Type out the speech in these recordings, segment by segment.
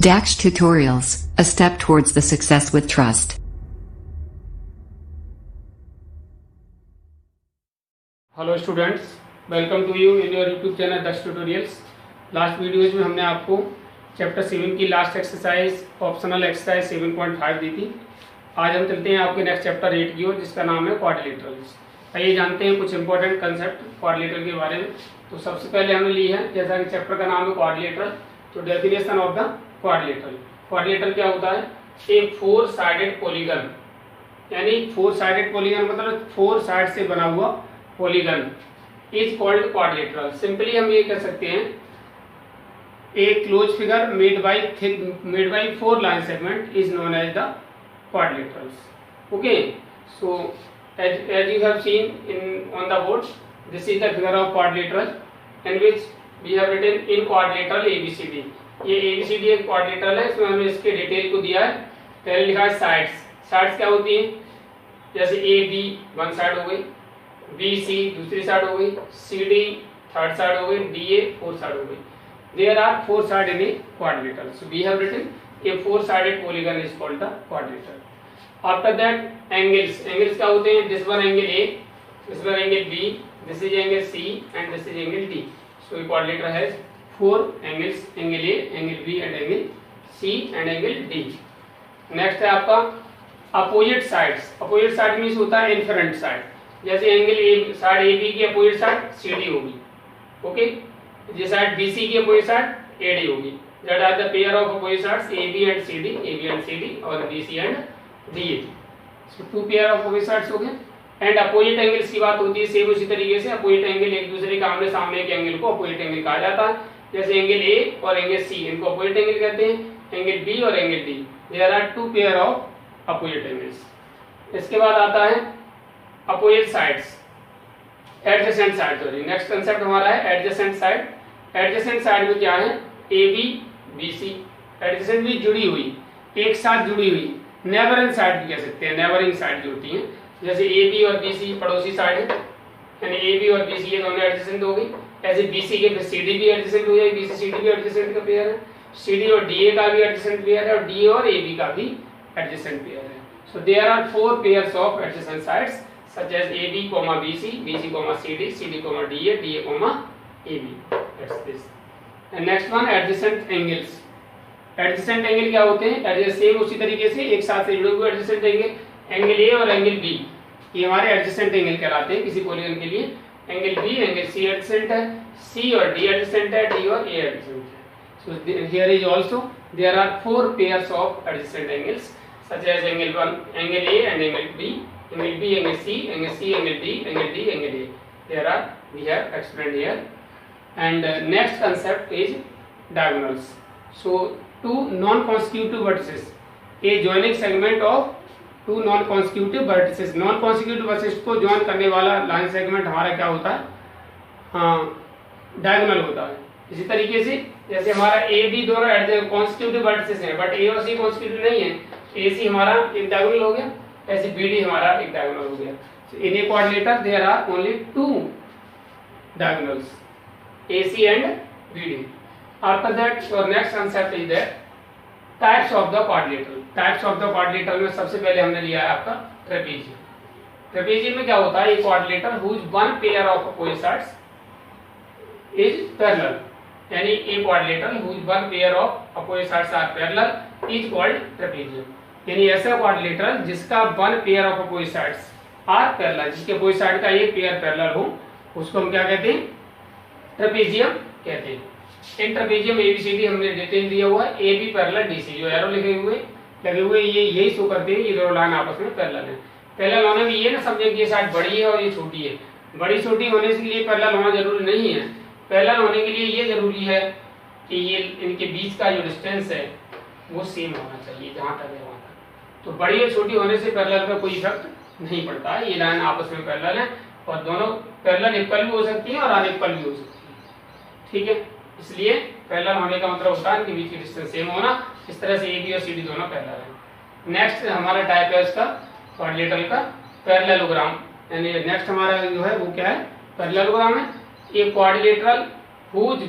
Dax Tutorials, a step towards the success with trust. Hello students, welcome to you in your YouTube channel Daksh tutorials. Last videos में हमने आपको chapter 7 की last exercise optional exercise 7.5 दी थी। आज हम चलते हैं आपके नेक्स्ट चैप्टर 8 की ओर, जिसका नाम है क्वाड्रिलेटरल्स। आइए जानते हैं कुछ इंपॉर्टेंट कंसेप्ट क्वाड्रिलेटरल के बारे में। तो सबसे पहले हमने ली है, जैसा कि चैप्टर का नाम है क्वाड्रिलेटरल, तो definition of the quadrilateral. Quadrilateral क्या होता है? एक 4 साइडेड पॉलीगन, यानी 4 साइडेड पॉलीगन मतलब 4 साइड से बना हुआ polygon is called quadrilateral. Simply हम ये कह सकते हैं, a closed figure made by 4 line segment is known as the quadrilaterals. Okay, so as you have seen on the board, this is the figure of quadrilateral in which we have written in quadrilateral ABCD. ये ABCD एक quadrilateral है, इसमें हमने इसके detail को दिया है। पहले लिखा है साइड्स। साइड्स क्या होती है? जैसे AB 1 साइड हो गई, BC दूसरी साइड हो गई, CD थर्ड साइड हो गई, DA 4 साइड हो गई। There are 4 sides in a quadrilateral. So we have written a 4-sided polygon is called the quadrilateral. After that, angles. Angles क्या होते हैं? This one angle A, this one angle B, this is angle C, and this is angle D. So a quadrilateral has 4 angles: angle A, angle B, and angle C, and angle D. Next है आपका opposite sides. Opposite side means होता है inferent side. जैसे angle A side AB की opposite side CD होगी, okay. ये side BC की opposite side AD होगी। That are the pair of opposite sides AB and CD, AB and CD, और BC and DA। So 2 pair of opposite sides हो गए। And opposite angles की बात होती है सेम उसी तरीके से। अपोजिट एंगल एक दूसरे के आमने सामने के एंगल को अपोजिट एंगल कहा जाता है। जैसे एंगल A और एंगल C, इनको अपोजिट एंगल कहते हैं। एंगल B और angle D, there are 2 pair of opposite angles. इसके बाद आता है opposite sides, adjacent side. Sorry, next concept हमारा है एडजेसेंट साइड। एडजेसेंट साइड में क्या है? AB BC, एडजेसेंट भी जुड़ी हुई, एक साथ जुड़ी हुई। नेबरिंग साइड भी कह सकते हैं, नेबरिंग साइड जो होती है। जैसे AB और BC पड़ोसी साइड है, यानी AB और BC ये दोनों एडजेसेंट हो गई। ऐसे BC के फिर CD भी एडजेसेंट हो जाएगी, BC CD भी एडजेसेंट का पेयर है। CD और DA का भी एडजेसेंट पेयर है, और DA और AB का भी एडजेसेंट पेयर है। So there are 4 pairs of adjacent sides such as AB, BC, BC, CD, CD, DA, DA, AB. That's this. And next one, adjacent angles. Adjacent angle क्या होते हैं? Adjacent same उसी तरीके से एक साथ से जुड़े हुए adjacent angle, angle A और angle B, ये हमारे adjacent angle कहलाते हैं किसी पॉलीगन के लिए। angle B, angle C adjacent है, C और D adjacent है, D और A adjacent है। So here is also there are 4 pairs of adjacent angles such as angle 1, angle A and angle B, angle B, angle C, angle C, angle D, angle D, angle A. There are, we have explained here. And next concept is diagonals. So 2 non-consecutive vertices, a joining segment of 2 non-consecutive vertices. Non-consecutive vertices को join करने वाला line segment हमारा क्या होता है? diagonal होता है। इसी तरीके से जैसे हमारा A B दोनों consecutive vertices हैं, but A और C consecutive नहीं है। AC हमारा एक डायगोनल हो गया, ऐसे BD हमारा एक डायगोनल हो गया। So in a quadrilateral there are only 2 diagonals, AC and BD. After that, your next concept is that types of the quadrilateral. Types of the quadrilateral में सबसे पहले हमने लिया है आपका ट्रेपेजियम। ट्रेपेजियम में क्या होता है? ये quadrilateral whose one pair of opposite sides is parallel, यानी a quadrilateral whose one pair of opposite sides are parallel is called trapezium। यानी ऐसा क्वाड्रिलेटरल जिसका one pair of opposite sides are parallel, जिसके अपोजिट साइड का एक pair parallel हो, उसको हम क्या कहते हैं? ट्रेपेजियम कहते हैं। इन ट्रेपेजियम ABCD हमने डिटेल दिया हुआ है। AB पैरेलल DC, जो एरो लगे हुए ये यही शो करते हैं ये दोनों लाइन आपस में पैरेलल है। पैरेलल होने में ये ना समझे कि ये साइड बड़ी है और ये छोटी है। बड़ी छोटी होने के लिए पैरेलल होना जरूरी नहीं है। पैरेलल होने के लिए ये जरूरी है कि ये इनके बीच का जो डिस्टेंस है वो सेम होना चाहिए, जहाँ तक है वहाँ तक। तो बड़ी और छोटी होने से पैरेलल का कोई इफेक्ट नहीं पड़ता है। ये लाइन आपस में पैरेलल है और दोनों पैरेलल इक्वल भी हो सकती हैं और अनइक्वल भी हो सकती है, ठीक है। इसलिए पैरेलल होने का मतलब होता है इनके बीच की डिस्टेंस सेम होना। इस तरह से AB और CD दोनों पैरेलल है। नेक्स्ट हमारा टाइप है इसका क्वाड्रिलेटरल का पैरेललोग्राम, यानी नेक्स्ट हमारा जो है वो क्या है? पैरेललोग्राम है। ये quadrilateral whose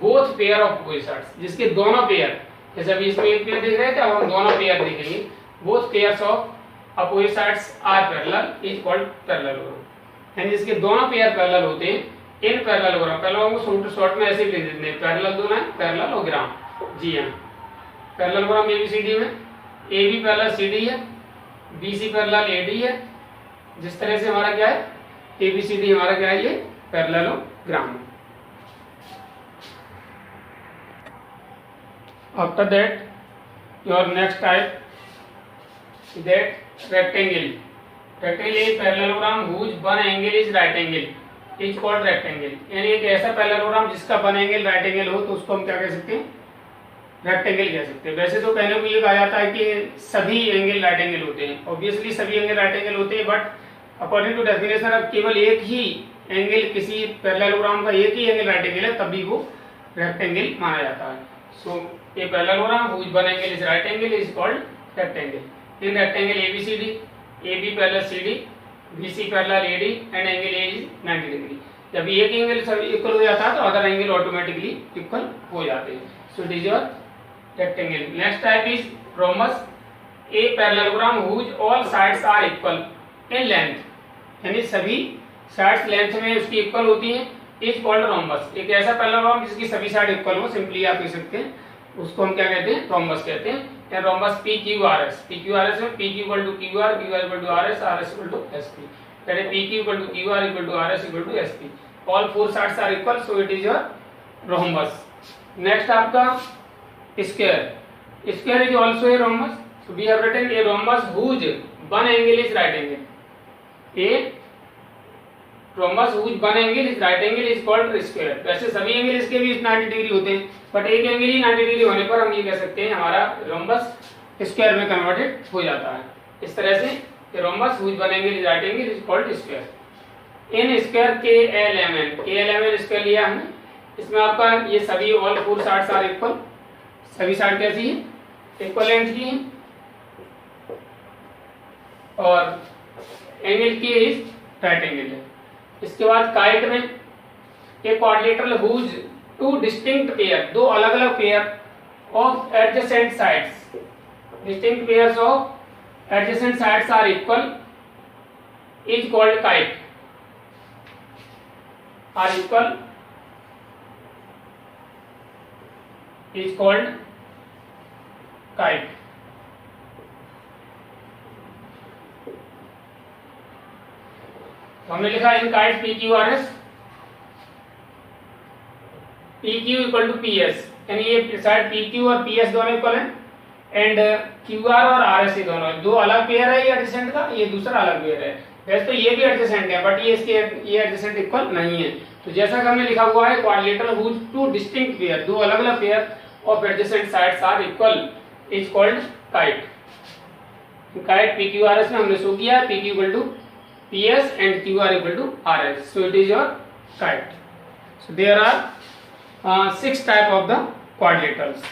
both pair of opposite sides, जिसके दोनों पेयर जैसे अभी इसमें एक पेयर देख रहे थे, अब हम दोनों पेयर देखेंगे। Both pairs of opposite sides are parallel is called parallelogram, यानी जिसके दोनों पेयर पैरेलल होते हैं इन पैरेललोग्राम। पैरेललोग्राम को शॉर्ट में ऐसे भी लिख देते हैं, पैरेलल दो लाइन पैरेललोग्राम। जी हाँ, पैरेललोग्राम एबीसीडी में A B parallel C D है, B C parallel A D है। जिस तरह से हमारा क्या है एबीसीडी हमारा क्या है, ये parallelogram. After that, your next type is that rectangle. Rectangle is parallelogram whose one angle is right angle is called rectangle. यानी एक ऐसा पैरेललोग्राम जिसका वन एंगल राइट एंगल हो तो उसको हम क्या कह सकते हैं, रेक्टेंगल कह सकते हैं। वैसे तो कहने को ये कहा जाता है कि सभी एंगल राइट एंगल होते हैं, ऑब्वियसली सभी एंगल राइट एंगल होते हैं, बट अकॉर्डिंग टू डेफिनेशन अब केवल एक ही एंगल, किसी पैरेललोग्राम का एक ही एंगल राइट एंगल है तभी वो रेक्टेंगल माना जाता है। So a parallelogram whose one angle is right angle is called rectangle. In rectangle ABCD, AB parallel CD, BC parallel AD and angle A is 90 degree. जब एक एंगल सब equal हो जाता है तो अदर एंगल ऑटोमेटिकली इक्वल हो जाते हैं। So it is your rectangle. Next type is rhombus, a parallelogram whose all sides are equal in length. यानी सभी साइड्स लेंथ में उसकी इक्वल होती हैं, इज कॉल्ड रोम्बस। एक ऐसा पैरेललोग्राम जिसकी सभी साइड इक्वल हो, सिंपली आप कह सकते हैं उसको हम क्या कहते हैं, रोम्बस कहते हैं। Rhombus P Q R S, P Q R S में P Q equal to Q R, Q R equal to R S, R S equal to S P. कहते P Q equal to Q R equal to R S equal to S P. All four sides are equal, so it is your rhombus. Next आपका square, square is also a rhombus. So we have written A rhombus whose one angle is right angle. A rhombus whose one angle is right angle is called square. वैसे सभी angle इसके भी 90 degree होते हैं, but एक angle ही 90 degree होने पर हम ये कह सकते हैं हमारा रोम्बस स्क्वायर में कन्वर्टेड हो जाता है। इस तरह से rhombus whose one angle is right angle is called square. In square K L M N, K L M N square लिया हमने, इसमें आपका ये सभी all four sides are equal, सभी साइड कैसी है, इक्वल लेंथ की है, और एंगल के इज राइट एंगल है। इसके बाद काइट में एक quadrilateral whose two distinct pair, दो अलग अलग pair of adjacent sides, distinct pairs of adjacent sides are equal is called kite, are equal is called kite. हमने लिखा in kite P Q R S, P Q equal to P S, यानी ये side P Q और P S दोनों equal है, and Q R और R S दोनों, दो अलग पेयर है ये एडजेसेंट का, ये दूसरा अलग पेयर है। वैसे तो ये भी एडजेसेंट है, बट ये इसके ये एडजेसेंट इक्वल नहीं है। तो जैसा कि हमने लिखा हुआ है quadrilateral whose two distinct pair, दो अलग अलग pair of adjacent sides are equal is called kite. Kite P Q R S में हमने शो किया है P Q equal to PS and QR equal to RS. So it is your kite. So there are 6 type of the quadrilaterals.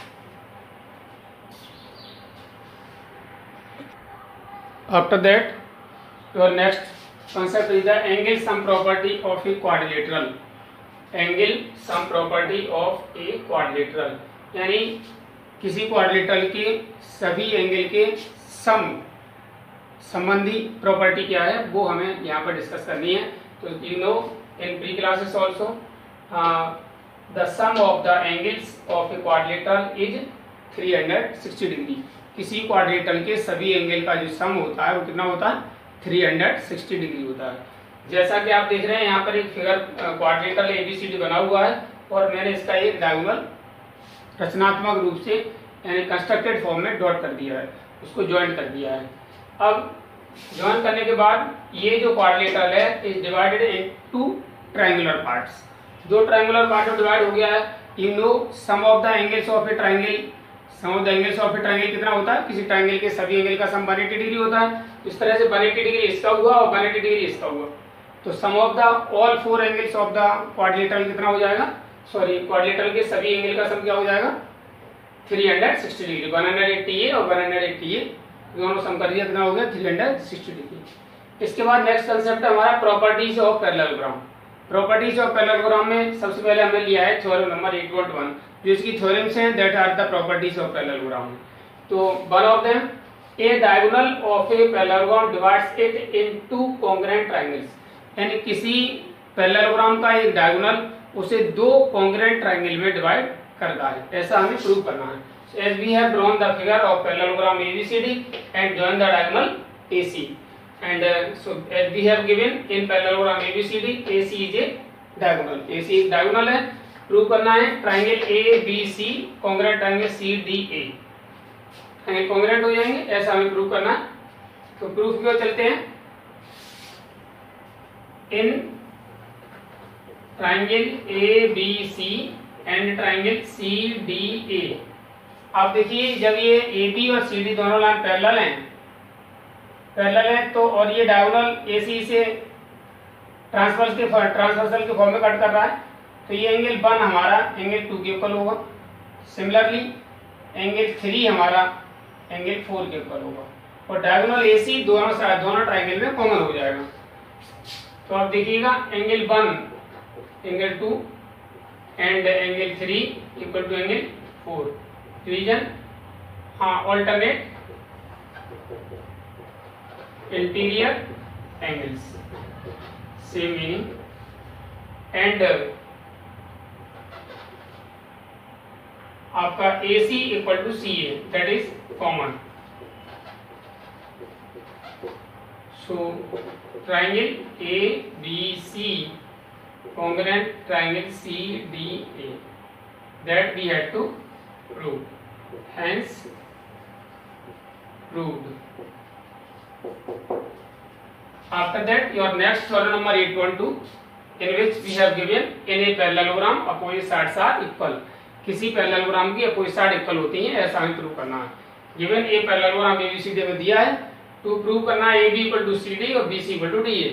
After that, your next concept is the angle sum property of a quadrilateral. Angle sum property of a quadrilateral. यानी किसी quadrilateral के सभी angle के सम संबंधी property क्या है वो हमें यहाँ पर डिस्कस करनी है। तो you know in pre classes also the sum of the angles of a quadrilateral is 360 degree. किसी क्वाड्रिलेटरल के सभी एंगल का जो सम होता है वो कितना होता है, 360 डिग्री होता है। जैसा कि आप देख रहे हैं यहाँ पर एक फिगर क्वाड्रिलेटरल एबीसीडी बना हुआ है, और मैंने इसका एक डायगोनल रचनात्मक रूप से यानी कंस्ट्रक्टेड फॉर्म में डॉट कर दिया है, उसको ज्वाइन कर दिया है। अब ज्वाइन करने के बाद ये जो क्वाड्रिलेटरल है is divided into triangular parts. दो ट्रायंगुलर पार्ट में डिवाइड हो गया है। You know sum of the angles of a triangle, sum of the angles of a triangle कितना होता है, किसी ट्रायंगल के सभी एंगल का सम 180 डिग्री होता है। इस तरह से 180 डिग्री इसका हुआ और 180 डिग्री इसका हुआ, तो sum of the all four angles of the quadrilateral कितना हो जाएगा, सॉरी क्वाड्रिलेटरल के सभी एंगल का सम क्या हो जाएगा, 360 डिग्री। 180 ये और 180 ये दोनों सम कर दिया, कितना हो गया 360 डिग्री। इसके बाद नेक्स्ट कंसेप्ट है हमारा properties of parallelogram. Properties of parallelogram में सबसे पहले हमने लिया है थ्योरम नंबर 8.1, जो इसकी थ्योरम्स हैं, that are the properties of parallelogram. तो one of them, a diagonal of a parallelogram divides it into congruent triangles, यानी किसी पैरेललोग्राम का एक डायगोनल उसे दो कॉन्ग्रुएंट ट्रायंगल में डिवाइड करता है, ऐसा हमें प्रूव करना है। As we have drawn the figure of parallelogram ABCD and join the diagonal AC, and so as we have given in parallelogram ABCD, AC is a diagonal, AC एक diagonal है, prove करना है triangle ABC congruent triangle CDA, triangle congruent हो जाएंगे, ऐसा हमें prove करना है। तो प्रूफ की ओर चलते हैं। In triangle ABC and triangle CDA, आप देखिए जब ये AB और CD दोनों लाइन पैरेलल हैं तो, और ये डायगोनल AC से ट्रांसवर्सल के फॉर्म में कट कर रहा है, तो ये एंगल 1 हमारा एंगल 2 के इक्वल होगा। सिमिलरली एंगल 3 हमारा एंगल 4 के इक्वल होगा, और डायगोनल AC दोनों ट्राइंगल में कॉमन हो जाएगा। तो आप देखिएगा angle 1 angle 2 and angle 3 equal to angle 4, division, हाँ alternate interior angles, same meaning, and आपका AC equal to CA, that is common. So triangle ABC congruent triangle CDA, that we had to prove, hence proved. After that, your next theorem number 8.2, in which we have given in a parallelogram opposite sides are equal, किसी parallelogram की opposite side equal होती हैं, ऐसा हमें prove करना है। Given a parallelogram ABCD में दिया है, टू प्रूव करना है AB इक्वल टू CD और BC equal to DA।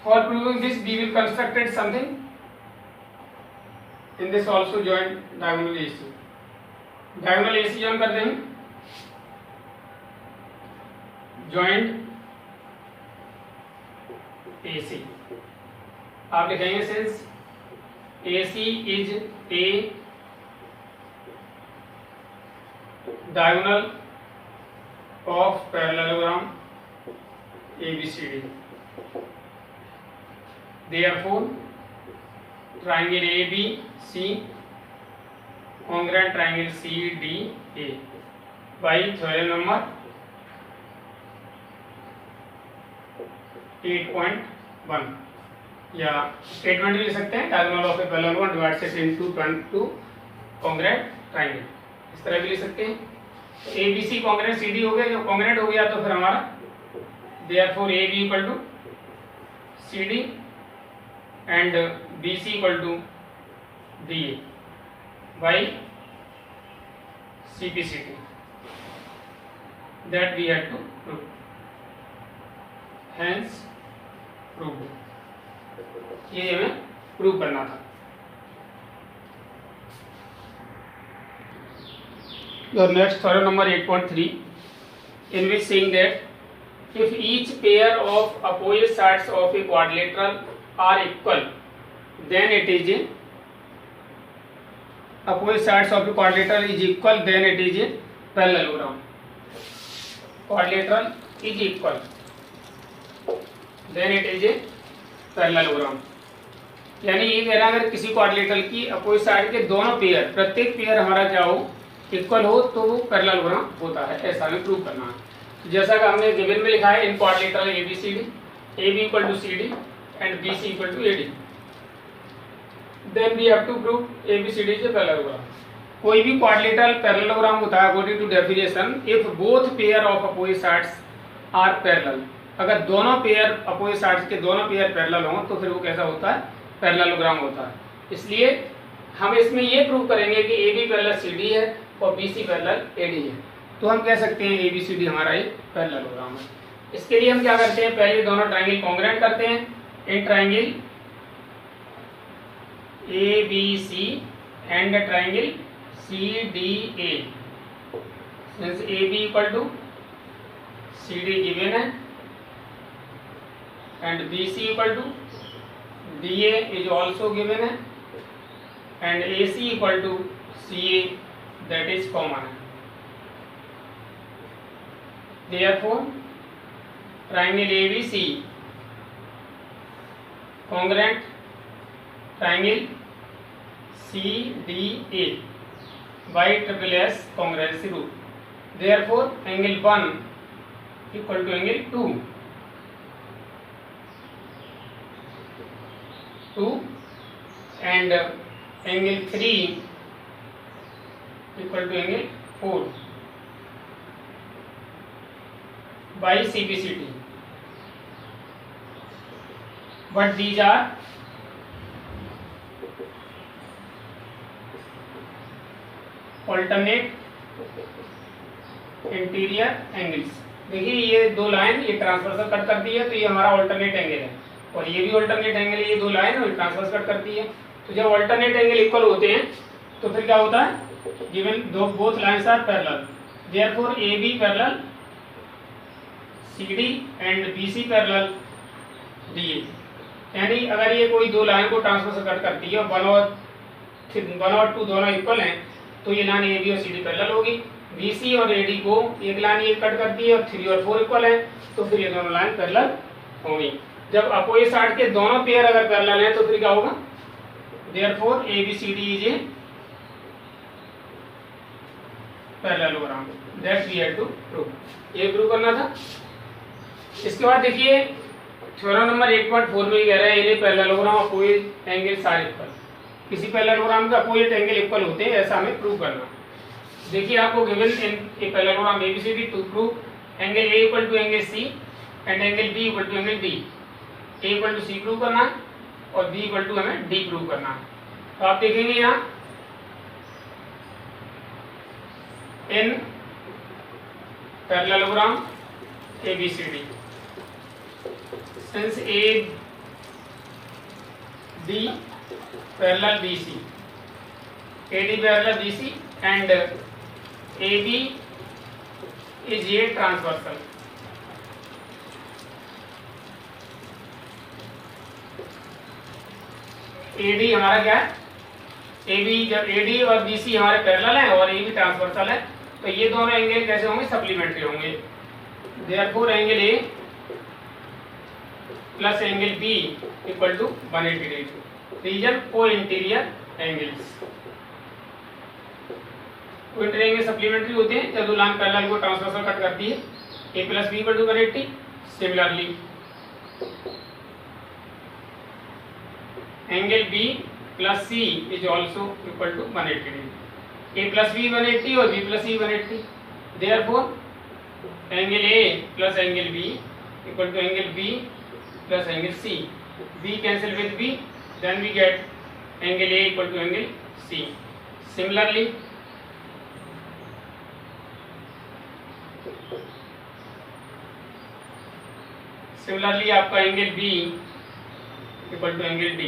For proving this, we will constructed something. In this also join diagonal AC. Diagonal AC join करते हैं, joined AC। आप लिखेंगे since AC is a diagonal of parallelogram ABCD, therefore triangle ABC congruent triangle CDA by theorem number 8.1, या statement भी ले सकते हैं, diagonal of a parallelogram divides it into two congruent triangle, इस तरह भी ले सकते हैं। ABC कॉन्ग्रुएंट CD हो गया, जो कॉन्ग्रुएंट हो गया तो फिर हमारा therefore AB equal to CD and BC equal to DA by CPCT, that we had to prove, hence proved, ये हमें प्रूव करना था। Your next theorem number 8.3, in which saying that if each pair of opposite sides of a quadrilateral are equal, then it is a opposite sides of a quadrilateral is equal, then it is a parallelogram. Quadrilateral is equal, then it is a parallelogram. यानी ये कह रहा है अगर किसी quadrilateral की opposite side के दोनों पेयर, प्रत्येक पेयर हमारा क्या हो, इक्वल हो, तो वो पैरेललोग्राम होता है, ऐसा हमें प्रूव करना है। जैसा कि हमने गिवन में लिखा है in quadrilateral ABCD, AB equal to CD and BC equal to AD, then we have to prove ABCD is a parallelogram. कोई भी क्वाड्रिलेटरल पैरेललोग्राम होता है according to definition if both pair of opposite sides are parallel, अगर दोनों pair opposite sides के दोनों pair parallel हों तो फिर वो कैसा होता है, पैरेललोग्राम होता है। इसलिए हम इसमें ये प्रूव करेंगे कि AB पैरेलल CD है और BC पैरेलल AD है, तो हम कह सकते हैं ABCD हमारा एक पैरेललोग्राम है। इसके लिए हम क्या करते हैं, पहले दोनों ट्राइंगल कॉन्ग्रुएंट करते हैं। In triangle ABC and triangle CDA, since AB equal to CD given है and BC equal to DA is also given है and AC equal to CA, that is common है. Therefore triangle ABC congruent triangle CDA by triple S congruency rule. Therefore angle 1 equal to angle 2 and angle 3 equal to angle 4 by CPCT. But these are alternate interior angles. देखिए ये दो line ये transversal cut करती है, तो ये हमारा alternate angle है, और ये भी ऑल्टरनेट एंगल है. ये दो लाइन और ट्रांसवर्स कट करती है. तो जब ऑल्टरनेट एंगल इक्वल होते हैं तो फिर क्या होता है, गिवन दो both lines are parallel, therefore AB parallel CD and BC parallel DA. यानी अगर ये कोई दो लाइन को ट्रांसवर्सल कट करती है और 1 और 2 दोनों इक्वल हैं, तो ये लाइन AB और CD पैरेलल होगी. BC और AD को एक लाइन ये कट करती है और 3 और 4 इक्वल है, तो फिर ये दोनों लाइन पैरेलल होंगी. जब अपोजिट साइड के दोनों पेयर अगर पैरेलल हैं तो फिर क्या होगा, therefore ABCD is a parallelogram. That we have to prove. ये प्रूव करना था. इसके बाद देखिए थ्योरम नंबर 1.4 में कह रहा है any parallelogram opposite angles are equal. किसी पैरेललोग्राम का अपोजिट एंगल इक्वल होते हैं, ऐसा हमें प्रूव करना. देखिए आपको given in parallelogram ABCD to prove angle A equal to angle C and angle B equal to angle D. A equal to C prove करना है और B इक्वल टू हमें D प्रूव करना है. तो आप देखेंगे यहाँ in parallelogram ABCD since AD parallel BC, AD parallel BC and AB is a transversal. AD हमारा क्या है, AB जब AD और BC हमारे पैरेलल हैं और AB ट्रांसवर्सल है, तो ये दोनों एंगल कैसे होंगे, सप्लीमेंट्री होंगे. Therefore angle A plus angle B equal to 180 degree. Reason co interior angles. Co interior angle supplementary होते हैं जब दो लाइन पैरेलल को ट्रांसवर्सल कट करती है. A plus B equal to 180. Similarly angle B plus C is also equal to 180 degree. A plus B 180 और B plus C 180. Therefore angle A plus angle B equal to angle B plus angle C. B cancel with B, then we get angle A equal to angle C. Similarly आपका angle B equal to angle D.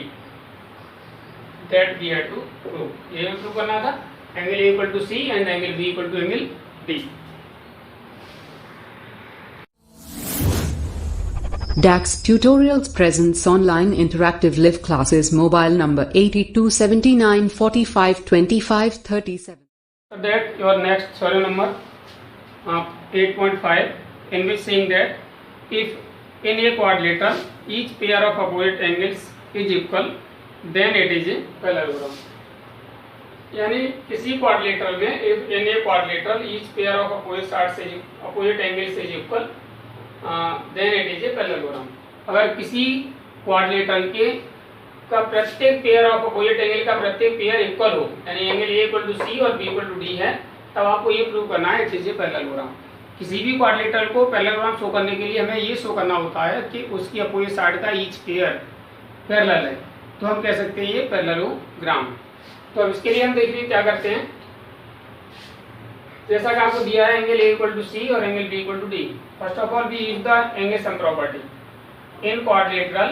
That we have to prove. ये भी prove करना था. Angle A equal to C and angle B equal to angle D. DAX Tutorials presents online interactive live classes. Mobile number 8279 45 25 37. That your next theorem number 8.5, in which saying that if in a quadrilateral each pair of opposite angles is equal, then it is a parallelogram. यानी किसी quadrilateral में if in a quadrilateral each pair of opposite angles is equal, then it is a parallelogram. अगर किसी quadrilateral के का प्रत्येक pair of opposite angle का प्रत्येक पेयर इक्वल हो, यानी angle A equal to C और B इक्वल टू D है, तब आपको ये प्रूव करना है इट इज ए पैरेललोग्राम. किसी भी क्वाड्रिलेटरल को पैरेललोग्राम शो करने के लिए हमें ये शो करना होता है कि उसकी अपोजिट साइड का ईच पेयर पैरेलल है, तो हम कह सकते हैं ये पैरेललोग्राम. तो अब इसके लिए हम देखिए क्या करते हैं. जैसा कि आपको दिया है angle A equal to C और angle B equal to D. First of all we use the angle sum property in quadrilateral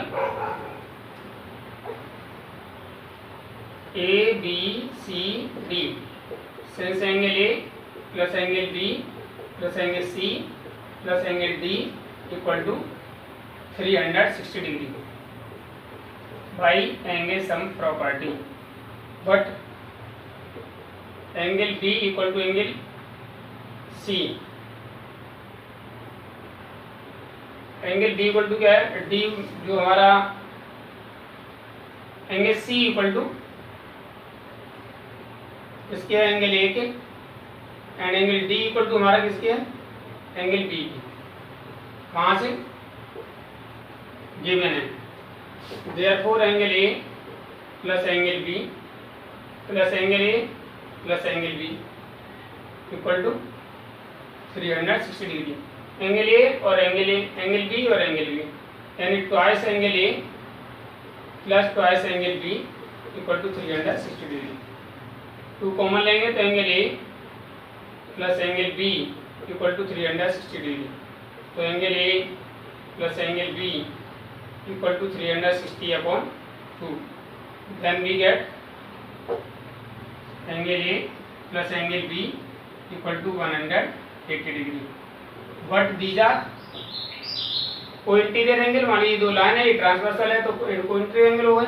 ABCD. Since angle A plus angle B plus angle C plus angle D equal to 360 degree. by angle sum property, but angle B equal to angle C. Angle D equal to क्या है, D जो हमारा angle C equal to किसके है, angle A के, and angle D equal to हमारा किसके है, एंगल B की. कहाँ से गिवन है. Therefore angle A plus angle B plus angle A plus angle B equal to 360 degree. Angle A और एंगल बी और एंगल बी, यानी twice angle A plus twice angle B equal to 360 degree. 2 common लेंगे तो angle A plus angle B equal to 360 degree. तो angle A plus angle B equal to 360 upon 2. Then we get angle A plus angle B equal to 180 degree. But these are co interior angle. मान लीजिए दो line है, ये transversal है तो को interior angle हो गए.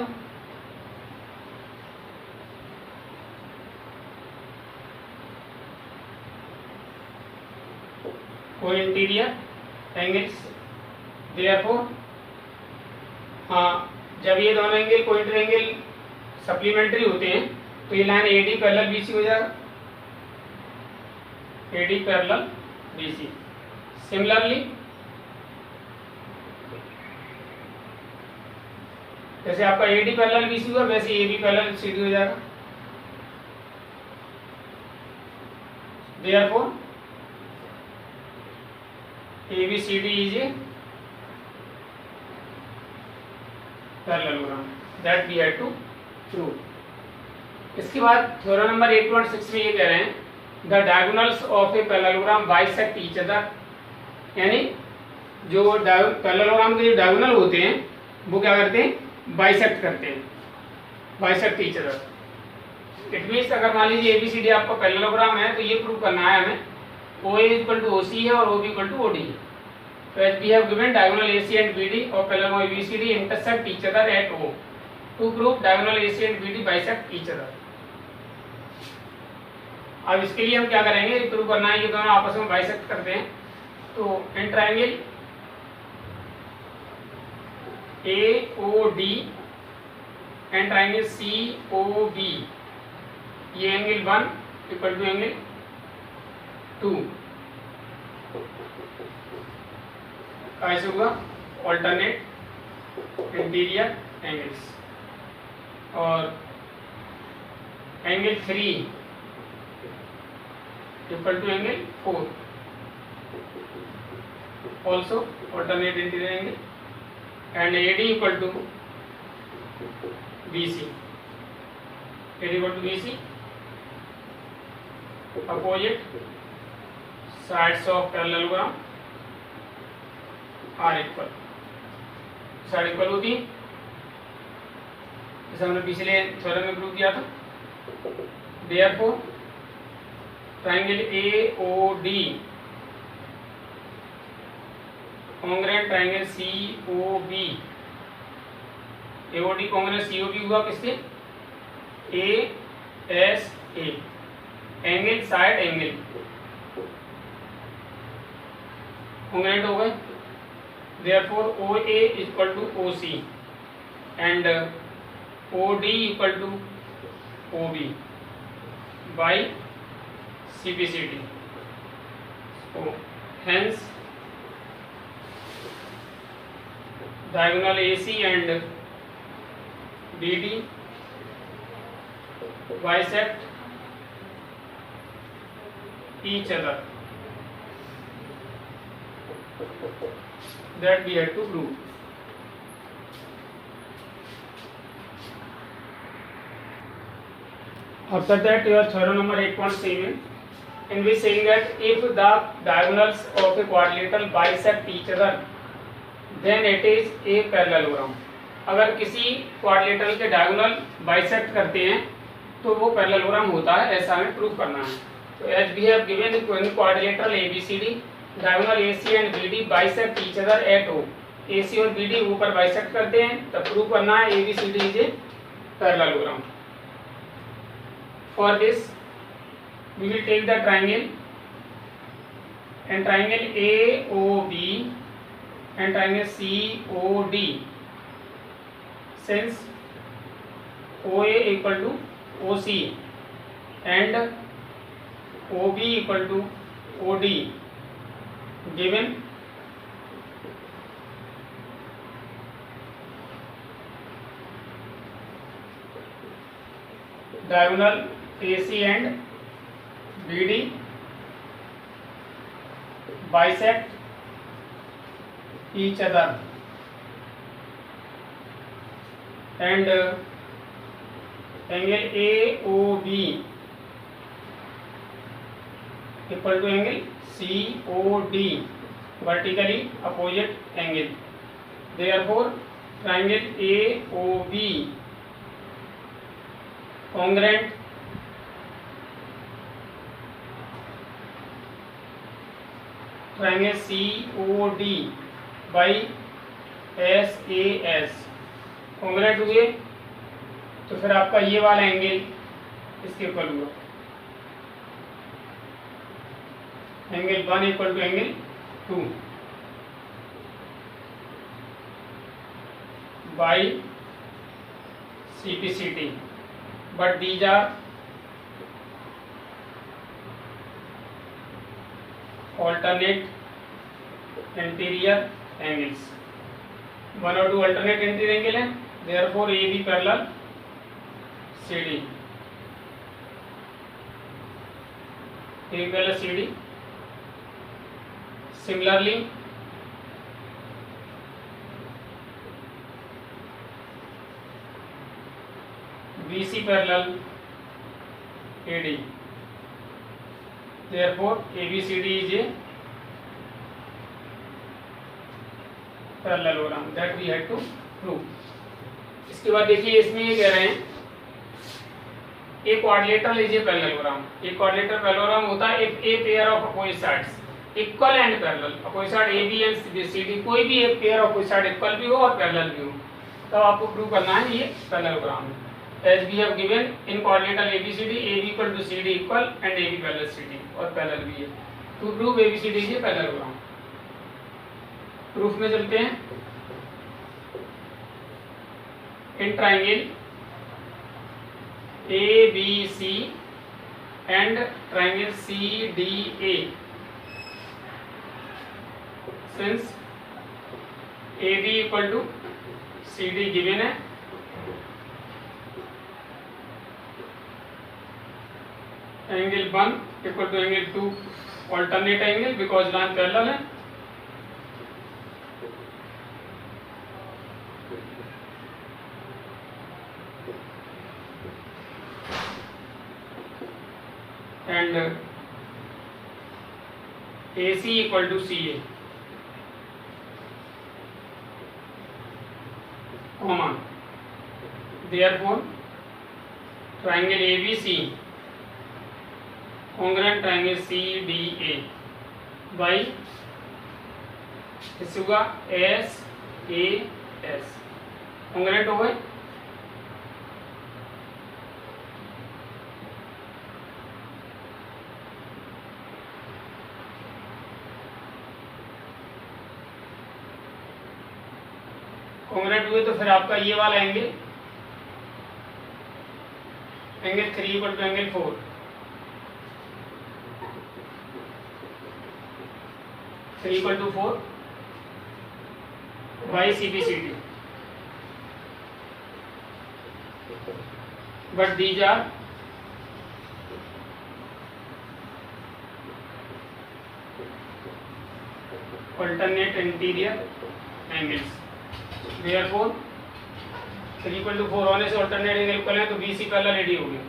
को इंटीरियर एंगल्स. देयरफॉर हाँ, जब ये दोनों एंगल को इंटीरियर एंगल सप्लीमेंट्री होते हैं तो ये लाइन AD पैरेलल BC हो जाएगा. AD parallel BC. सिमिलरली जैसे आपका AD पैरेलल BC हुआ वैसे AB पैरेलल CD हो जाएगा. Therefore ABCD is a parallelogram that we have to prove. इसके बाद थ्योरम नंबर 8.6 में ये कह रहे हैं the diagonals of a parallelogram bisect each other. यानी जो पैरेललोग्राम के जो डायगोनल होते हैं वो क्या करते हैं, बाइसेक्ट करते हैं, bisect each other. It means अगर मान लीजिए ABCD आपका पैरेललोग्राम है तो ये प्रूव करना है हमें OA इक्वल टू OC है और OB इक्वल टू OD है. तो as we have given diagonal AC and BD और parallelogram ABCD intersect each other at O. To prove diagonal AC and BD bisect each other. अब इसके लिए हम क्या करेंगे, प्रूव करना है ये दोनों आपस में बाइसेक्ट करते हैं. तो in triangle AOD and triangle COB ये एंगल 1 इक्वल टू एंगल 2 कैसे होगा, ऑल्टरनेट इंटीरियर एंगल्स. और angle 3 equal to angle 4 also alternate interior angle, and AD equal to BC. AD equal to BC. Opposite sides of parallelogram are equal. Side equal होती है, जैसे हमने पिछले theorem में prove किया था. Therefore triangle AOD congruent triangle COB. AOD congruent COB हुआ किससे, ASA. Angle side angle congruent हो गए. Therefore OA equal to OC and OD equal to OB by CPCD. So hence diagonal AC and BD bisect each other. That we had to prove. After that, your theorem number 8.7, in which saying that if the diagonals of a quadrilateral bisect each other, then it is a parallelogram. अगर किसी quadrilateral के diagonal bisect करते हैं तो वो parallelogram होता है, ऐसा हमें प्रूव करना है. तो as we have given quadrilateral ABCD, diagonal AC and BD bisect each other at O. AC और BD ऊपर बाइसेक्ट करते हैं तब प्रूव करना है ABCD is a parallelogram. For this we will take the triangle and triangle AOB and triangle COD, since OA equal to OC and OB equal to OD, given diagonal AC and BD bisect each other and angle AOB equal to angle COD, vertically opposite angle. Therefore triangle AOB congruent triangle COD by SAS congruent हुए तो फिर आपका ये वाला angle इसके इक्वल हुआ, angle 1 equal to angle 2 by CPCT, but these are alternate anterior angles. 1 और 2 alternate anterior angle है, therefore AB parallel CD, AB parallel CD. Similarly BC parallel AD, therefore ABCD is a parallelogram that we had to prove. इसके बाद देखिए इसमें ये कह रहे हैं एक क्वाड्रिलेटरल इज ए पैरेललोग्राम। एक क्वाड्रिलेटरल पैरेललोग्राम होता है if a pair of opposite sides equal and parallel, opposite side AB and CD कोई भी एक pair of opposite side equal भी हो और पैरेलल भी हो, तब आपको प्रूव करना है ये पैरेललोग्राम है। As we have given in quadrilateral ABCD, AB equal to CD equal and AB parallel CD और पैरेलल भी है। To prove ABCD is a parallelogram, proof में चलते हैं। In triangle ABC and triangle CDA, since AB equal to CD given है, angle 1 equal to angle 2 alternate angle because line parallel है, and AC equal to CA, comma, therefore triangle ABC congruent triangle CDA by इस होगा SAS congruent हो गए। Congruent हुए तो फिर आपका ये वाला angle 3 equal to angle 4, equal to 4 by CPCD, but these are alternate anterior angles, therefore 3 equal to 4 होने से alternate angle इक्वल है तो BC parallel AD हो गया।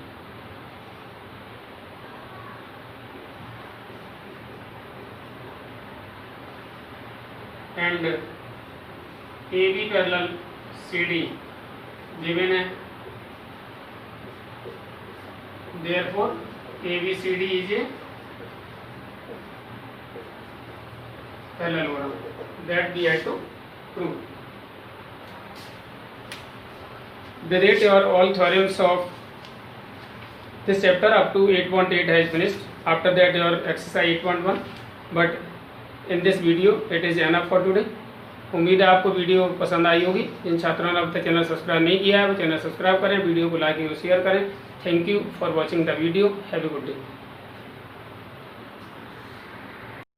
and AB parallel CD given है, therefore ABCD is a parallelogram that we had to prove. With it, your all theorems of this chapter up to 8.8 has finished. After that, your exercise 8.1. But in this video, it is enough for today. उम्मीद है आपको video पसंद आई होगी। जिन छात्रों ने अब तक channel subscribe नहीं किया है वो चैनल सब्सक्राइब करें, वीडियो को लाइक और शेयर करें। Thank you for watching the video. Have a good day.